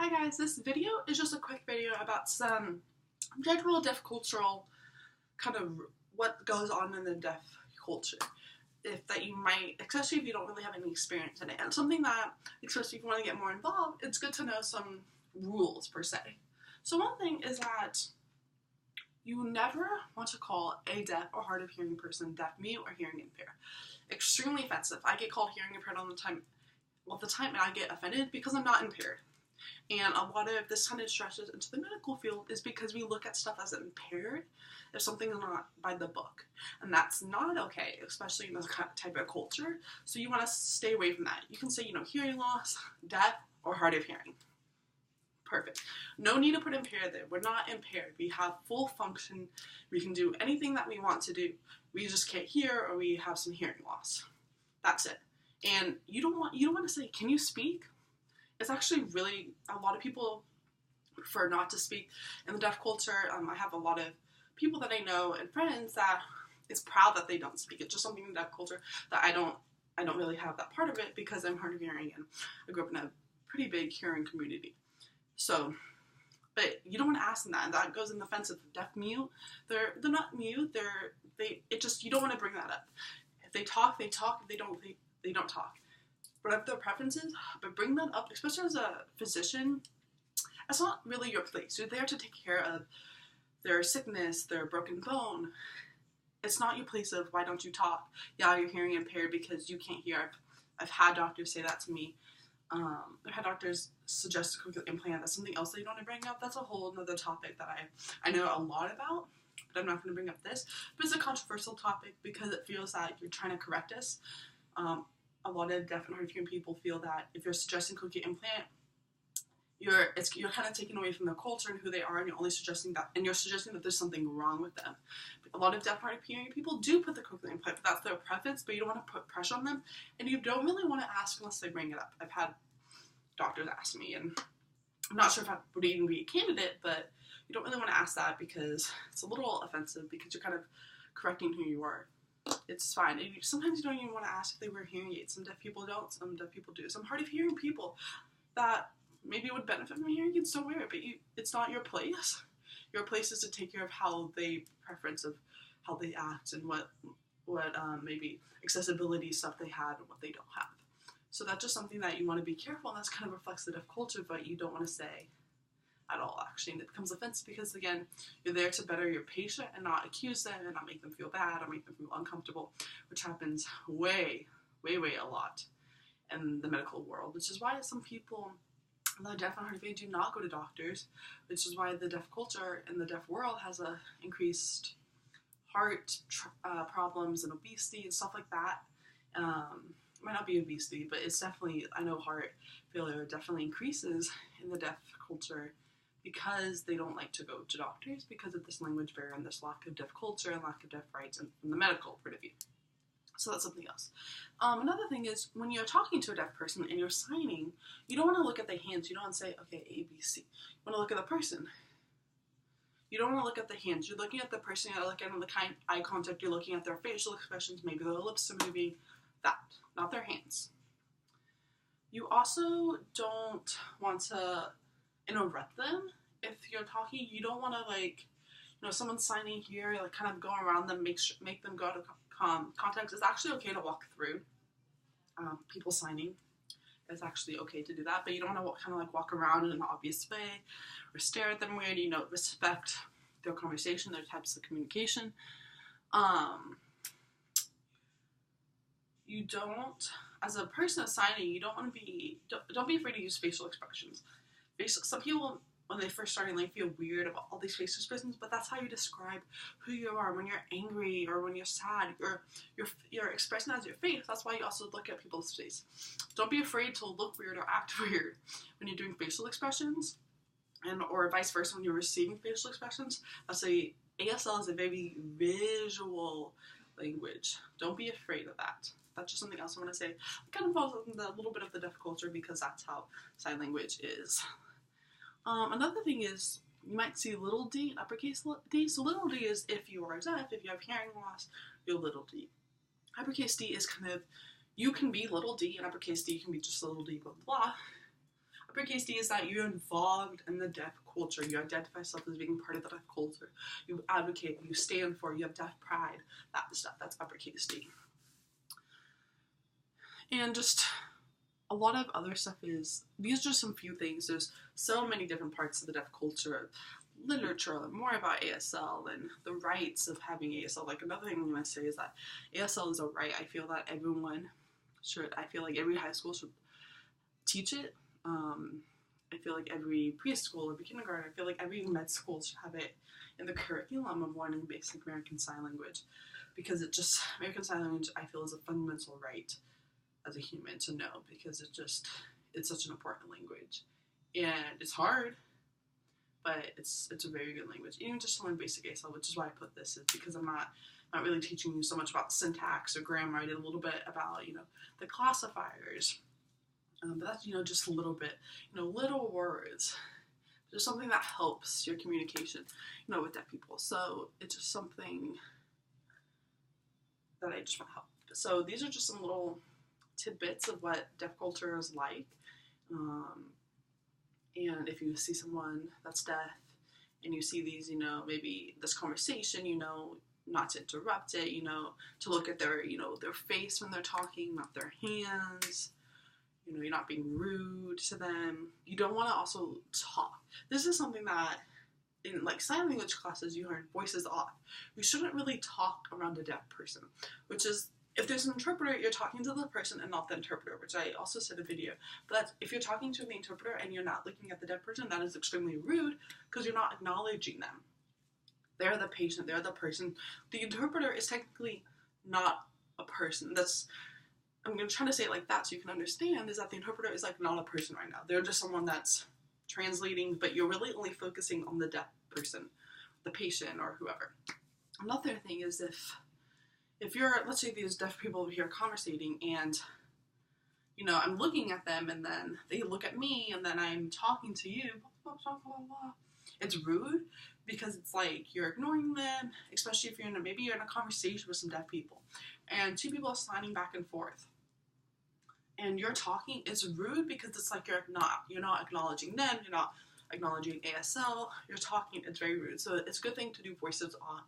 Hi guys, this video is just a quick video about some general deaf cultural kind of what goes on in the deaf culture. If that you might, especially if you don't really have any experience in it, and something that, especially if you want to get more involved, it's good to know some rules per se. So one thing is that you never want to call a deaf or hard of hearing person deaf, mute, or hearing impaired. Extremely offensive. I get called hearing impaired all the time, and I get offended because I'm not impaired. And a lot of this kind of stretches into the medical field is because we look at stuff as impaired if something's not by the book. And that's not okay, especially in this type of culture. So you want to stay away from that. You can say, hearing loss, deaf, or hard of hearing. Perfect. No need to put impaired there. We're not impaired. We have full function. We can do anything that we want to do. We just can't hear, or we have some hearing loss. That's it. And you don't want to say, can you speak? It's actually really, a lot of people prefer not to speak in the deaf culture. I have a lot of people that I know and friends that is proud that they don't speak. It's just something in the deaf culture that I don't really have that part of it because I'm hard of hearing and I grew up in a pretty big hearing community. So, but you don't want to ask them that, and that goes in the offense of deaf mute. They're not mute. You don't want to bring that up. If they talk, they talk. If they don't talk. Whatever their preferences, but bring that up, especially as a physician. It's not really your place. You're there to take care of their sickness, their broken bone. It's not your place of, why don't you talk? Yeah, you're hearing impaired because you can't hear. I've had doctors say that to me. I've had doctors suggest a cochlear implant. That's something else that you want to bring up. That's a whole other topic that I know a lot about, but I'm not going to bring up this. But it's a controversial topic because it feels that you're trying to correct us. A lot of deaf and hard of hearing people feel that if you're suggesting cochlear implant, you're kind of taking away from their culture and who they are, and you're only suggesting that, and you're suggesting that there's something wrong with them. A lot of deaf and hard of hearing people do put the cochlear implant, but that's their preference. But you don't want to put pressure on them, and you don't really want to ask unless they bring it up. I've had doctors ask me, and I'm not sure if I would even be a candidate, but you don't really want to ask that because it's a little offensive because you're kind of correcting who you are. It's fine. And sometimes you don't even want to ask if they wear hearing aids. Some deaf people don't. Some deaf people do. Some hard of hearing people that maybe would benefit from hearing aids don't wear it, but it's not your place. Your place is to take care of how they preference of how they act and what maybe accessibility stuff they have and what they don't have. So that's just something that you want to be careful, and that's kind of reflects the deaf culture, but you don't want to say at all, actually, and it becomes offensive because, again, you're there to better your patient and not accuse them and not make them feel bad or make them feel uncomfortable, which happens way a lot in the medical world, which is why some people, the deaf and hard of hearing, do not go to doctors, which is why the deaf culture and the deaf world has a increased heart problems and obesity and stuff like that. It might not be obesity, but it's definitely, I know heart failure definitely increases in the deaf culture because they don't like to go to doctors because of this language barrier and this lack of deaf culture and lack of deaf rights from the medical point of view. So that's something else. Another thing is when you're talking to a deaf person and you're signing, you don't want to look at the hands. You don't want to say, okay, A, B, C. You want to look at the person. You don't want to look at the hands. You're looking at the person. You're looking at the kind of eye contact. You're looking at their facial expressions. Maybe their lips are moving. That, not their hands. You also don't want to interrupt them. If you're talking, you don't want to someone's signing here, kind of go around them, make them go to context. It's actually okay to walk through people signing. It's actually okay to do that, but you don't want to walk around in an obvious way or stare at them weird. Respect their conversation, their types of communication. You don't, as a person signing, you don't want to be, don't be afraid to use facial expressions. Some people, when they first start, they feel weird about all these facial expressions, but that's how you describe who you are when you're angry or when you're sad. You're expressing as your face. That's why you also look at people's face. Don't be afraid to look weird or act weird when you're doing facial expressions, or vice versa when you're receiving facial expressions. ASL is a very visual language. Don't be afraid of that. That's just something else I want to say. It kind of falls in a little bit of the deaf culture because that's how sign language is. Another thing is you might see little d and uppercase d. So little d is if you are deaf, if you have hearing loss, you're little d. Uppercase d is kind of, you can be little d, and uppercase d can be just little d, blah, blah. Uppercase D is that you're involved in the deaf culture. You identify yourself as being part of the deaf culture. You advocate, you stand for, you have deaf pride, that stuff. That's uppercase D. And just a lot of other stuff is, these are just some few things. There's so many different parts of the deaf culture. Literature, more about ASL and the rights of having ASL. Like, another thing I'm going to say is that ASL is a right. I feel that everyone should, I feel like every high school should teach it. I feel like every preschool, every kindergarten, I feel like every med school should have it in the curriculum of learning basic American Sign Language, because it just, American Sign Language, I feel, is a fundamental right as a human to know, because it's such an important language, and it's hard, but it's a very good language. Even just to learn basic ASL, which is why I put this, is because I'm not really teaching you so much about syntax or grammar. I did a little bit about, the classifiers. But that's, just a little bit, little words. Just something that helps your communication, with deaf people. So it's just something that I just want to help. So these are just some little tidbits of what deaf culture is like. And if you see someone that's deaf and you see these, maybe this conversation, not to interrupt it, to look at their, their face when they're talking, not their hands. You're not being rude to them. You don't want to also talk. This is something that in sign language classes you learn voices off. You shouldn't really talk around a deaf person, which is, if there's an interpreter, you're talking to the person and not the interpreter, which I also said in a video. But if you're talking to the interpreter and you're not looking at the deaf person, that is extremely rude, because you're not acknowledging them. They're the patient, they're the person. The interpreter is technically not a person. I'm going to try to say it like that so you can understand, is that the interpreter is not a person right now. They're just someone that's translating, but you're really only focusing on the deaf person, the patient, or whoever. Another thing is if you're, let's say these deaf people over here conversating, and, I'm looking at them, and then they look at me, and then I'm talking to you, blah, blah, blah, blah. It's rude, because it's like you're ignoring them, especially if maybe you're in a conversation with some deaf people, and two people are signing back and forth, and you're talking. It's rude, because it's like you're not acknowledging them, you're not acknowledging ASL, you're talking. It's very rude. So it's a good thing to do voices off.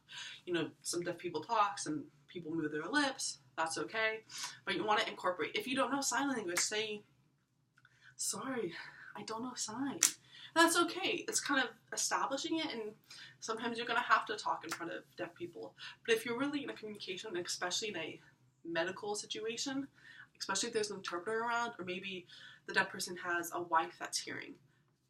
Some deaf people talk, some people move their lips, that's okay, but you want to incorporate. If you don't know sign language, say, sorry, I don't know sign. That's okay. It's kind of establishing it, and sometimes you're going to have to talk in front of deaf people. But if you're really in a communication, especially in a medical situation, especially if there's an interpreter around, or maybe the deaf person has a wife that's hearing,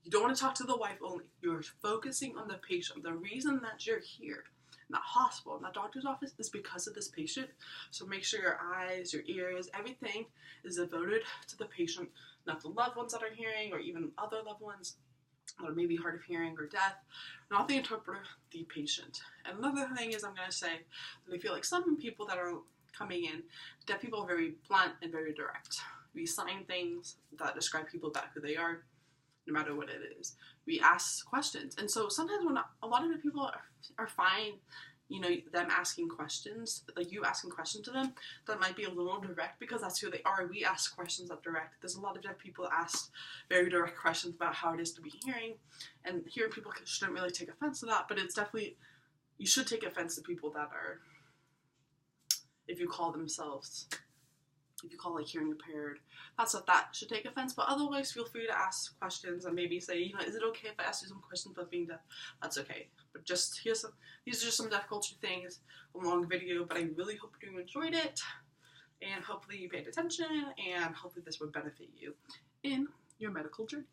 you don't want to talk to the wife only. You're focusing on the patient. The reason that you're here in that hospital, in that doctor's office, is because of this patient. So make sure your eyes, your ears, everything is devoted to the patient, not the loved ones that are hearing, or even other loved ones that are maybe hard of hearing or deaf. Not the interpreter, the patient. And another thing is, I'm going to say that I feel like some people that are coming in, deaf people are very blunt and very direct. We sign things that describe people about who they are, no matter what it is. We ask questions. And so sometimes when a lot of the people are fine, them asking questions, like you asking questions to them, that might be a little direct, because that's who they are. We ask questions that direct. There's a lot of deaf people that ask very direct questions about how it is to be hearing, and hearing people shouldn't really take offense to that, but it's definitely, you should take offense to people that are, if you call hearing impaired, that should take offense. But otherwise, feel free to ask questions and maybe say, is it okay if I ask you some questions about being deaf? That's okay. But these are just some deaf culture things, a long video, but I really hope you enjoyed it, and hopefully you paid attention, and hopefully this would benefit you in your medical journey.